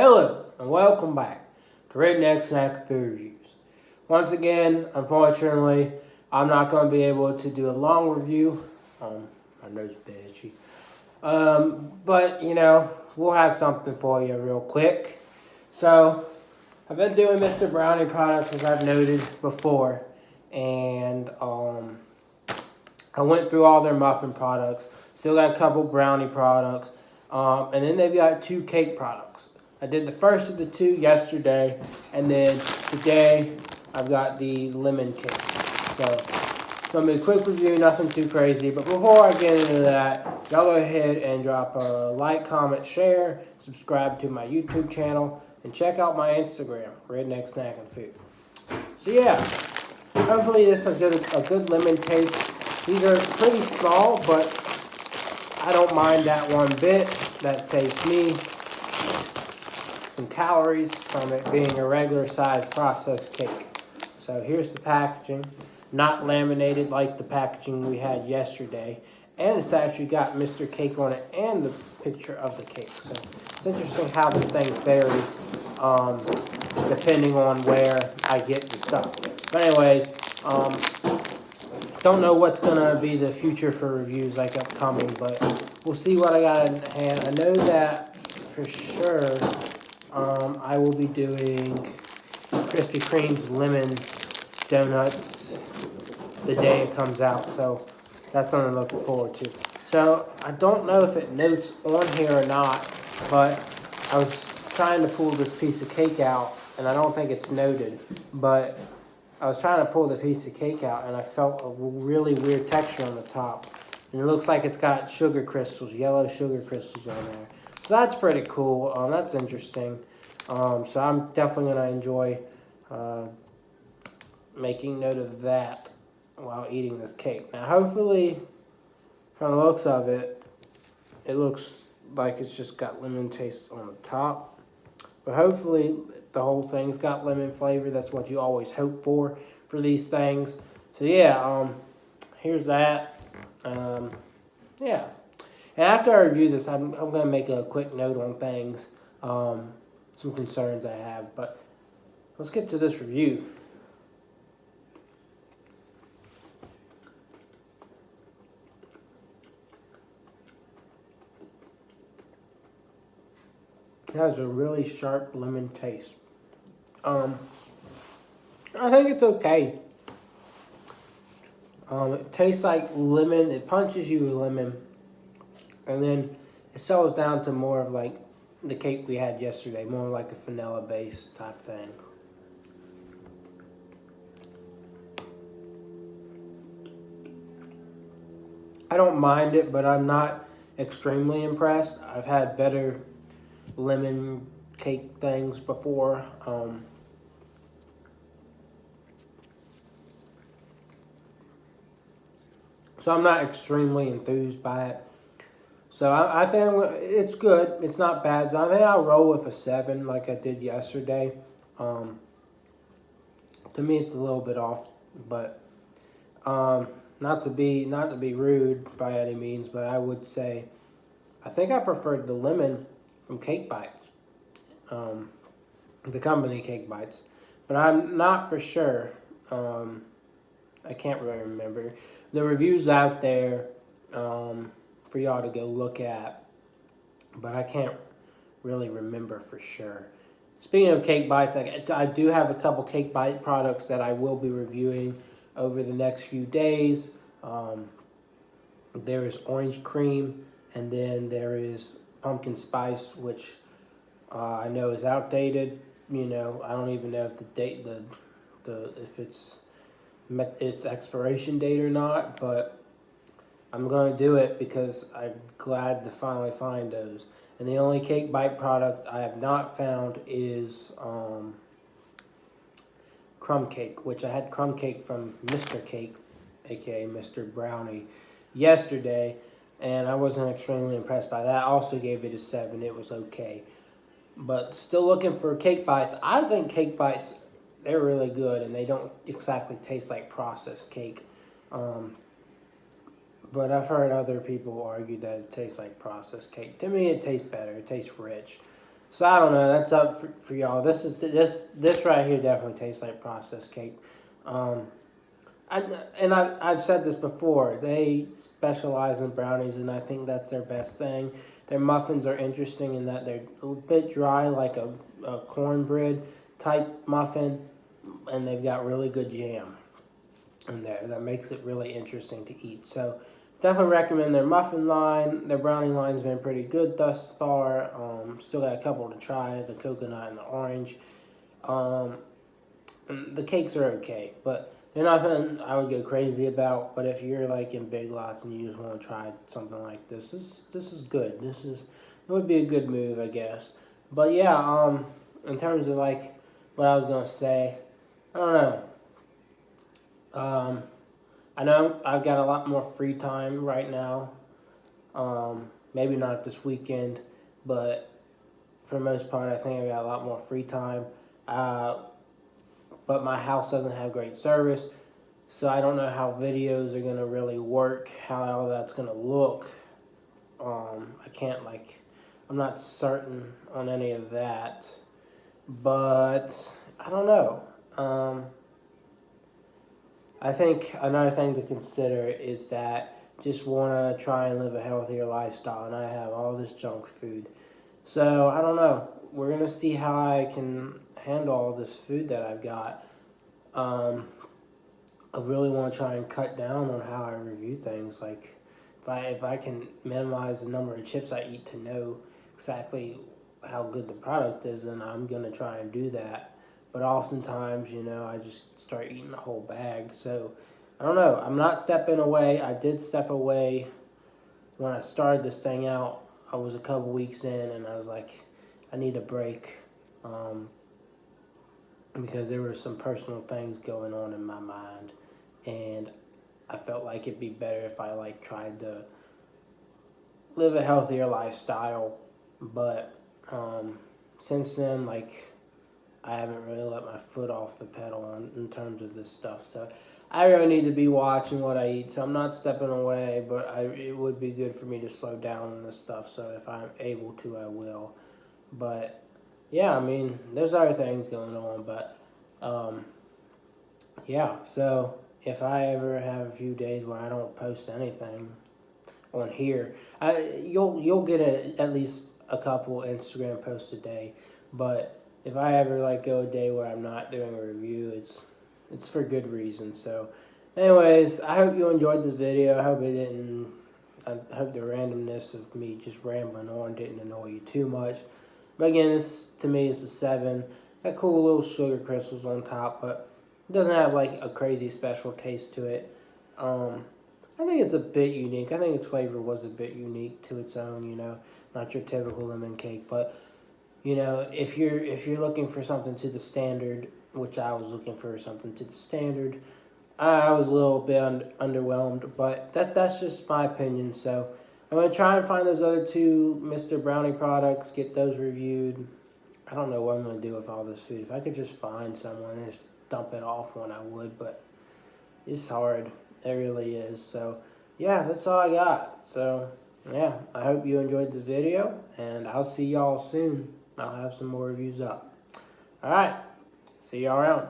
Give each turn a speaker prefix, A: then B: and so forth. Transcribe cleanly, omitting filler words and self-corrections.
A: Hello and welcome back to Redneck Snack Food Reviews. Once again, unfortunately, I'm not going to be able to do a long review. My nose is itchy. But, we'll have something for you real quick. So, I've been doing Mr. Brownie products as I've noted before. And I went through all their muffin products. Still got a couple brownie products. And then they've got 2 cake products. I did the first of the 2 yesterday, and then today I've got the lemon cake. So it's going to be a quick review, nothing too crazy. But before I get into that, y'all go ahead and drop a like, comment, share, subscribe to my YouTube channel, and check out my Instagram, Redneck Snack and Food. So yeah, hopefully this has a good lemon taste. These are pretty small, but I don't mind that one bit. That saves me some calories from it being a regular size processed cake. So here's the packaging. Not laminated like the packaging we had yesterday. And it's actually got Mr. Cake on it and the picture of the cake. So it's interesting how this thing varies depending on where I get the stuff. But anyways, don't know what's going to be the future for reviews like upcoming, but we'll see what I got in hand. I know that for sure I will be doing Krispy Kreme's lemon donuts the day it comes out, so that's something to look forward to. So I don't know if it notes on here or not, but I was trying to pull this piece of cake out, and I don't think it's noted, but I was trying to pull the piece of cake out, and I felt a really weird texture on the top. And it looks like it's got sugar crystals, yellow sugar crystals on there. So that's pretty cool. That's interesting. So I'm definitely going to enjoy making note of that while eating this cake. Now, hopefully, from the looks of it, it looks like it's just got lemon taste on the top. But hopefully, the whole thing's got lemon flavor. That's what you always hope for these things. So yeah, here's that. Yeah. And after I review this, I'm going to make a quick note on things, some concerns I have. But let's get to this review. It has a really sharp lemon taste. I think it's okay. It tastes like lemon. It punches you with lemon. And then it settles down to more of like the cake we had yesterday. More like a vanilla base type thing. I don't mind it, but I'm not extremely impressed. I've had better lemon cake things before. So I'm not extremely enthused by it. So I think it's good. It's not bad. So I think I'll roll with a 7 like I did yesterday. To me, it's a little bit off, but not to be rude by any means, but I would say I think I preferred the lemon from Cake Bites, the company Cake Bites, but I'm not for sure. I can't really remember. The reviews out there for y'all to go look at, but I can't really remember for sure. Speaking of Cake Bites, I do have a couple Cake Bite products that I will be reviewing over the next few days. There is orange cream, and then there is pumpkin spice, which I know is outdated. I don't even know if the date, if it's met its expiration date or not, but I'm going to do it because I'm glad to finally find those. And the only Cake Bite product I have not found is crumb cake, which I had crumb cake from Mr. Cake, aka Mr. Brownie, yesterday, and I wasn't extremely impressed by that. I also gave it a 7. It was okay. But still looking for Cake Bites. I think Cake Bites, they're really good, and they don't exactly taste like processed cake. But I've heard other people argue that it tastes like processed cake. To me, it tastes better. It tastes rich. So I don't know. That's up for y'all. This right here definitely tastes like processed cake. Um, I've said this before. They specialize in brownies, and I think that's their best thing. Their muffins are interesting in that they're a bit dry, like a cornbread type muffin, and they've got really good jam in there that makes it really interesting to eat. So definitely recommend their muffin line. Their brownie line's been pretty good thus far. Still got a couple to try, the coconut and the orange. Um, and the cakes are okay, but they're nothing I would go crazy about. But if you're like in Big Lots and you just want to try something like this is good. It would be a good move, I guess. But yeah, in terms of like what I was gonna say, I don't know. Um, I know I've got a lot more free time right now. Maybe not this weekend, but for the most part, I think I've got a lot more free time. Uh, but my house doesn't have great service, so I don't know how videos are gonna really work, how all that's gonna look. I can't like, I'm not certain on any of that, but I don't know. I think another thing to consider is that just want to try and live a healthier lifestyle, and I have all this junk food. So I don't know. We're gonna see how I can handle all this food that I've got. Um, I really want to try and cut down on how I review things. Like if I can minimize the number of chips I eat to know exactly how good the product is, then I'm gonna try and do that. But oftentimes, I just start eating the whole bag. So I don't know. I'm not stepping away. I did step away when I started this thing out. I was a couple weeks in, and I was like, I need a break, because there were some personal things going on in my mind, and I felt like it'd be better if I like tried to live a healthier lifestyle. But since then, like, I haven't really let my foot off the pedal in terms of this stuff. So I really need to be watching what I eat. So I'm not stepping away, but it would be good for me to slow down on this stuff. So if I'm able to, I will. But yeah, I mean, there's other things going on, but yeah. So if I ever have a few days where I don't post anything on here, you'll get at least a couple Instagram posts a day. But if I ever like go a day where I'm not doing a review, it's for good reason. So, anyways, I hope you enjoyed this video. I hope it didn't. I hope the randomness of me just rambling on didn't annoy you too much. But again, this to me is a 7. Got cool little sugar crystals on top, but it doesn't have like a crazy special taste to it. I think it's a bit unique. I think its flavor was a bit unique to its own. Not your typical lemon cake, but if you're looking for something to the standard, which I was looking for something to the standard, I was a little bit underwhelmed, but that's just my opinion. So I'm gonna try and find those other two Mr. Brownie products, get those reviewed. I don't know what I'm gonna do with all this food. If I could just find someone and just dump it off when I would, but it's hard. It really is. So yeah, that's all I got. So yeah, I hope you enjoyed this video, and I'll see y'all soon. I'll have some more reviews up. All right, see y'all around.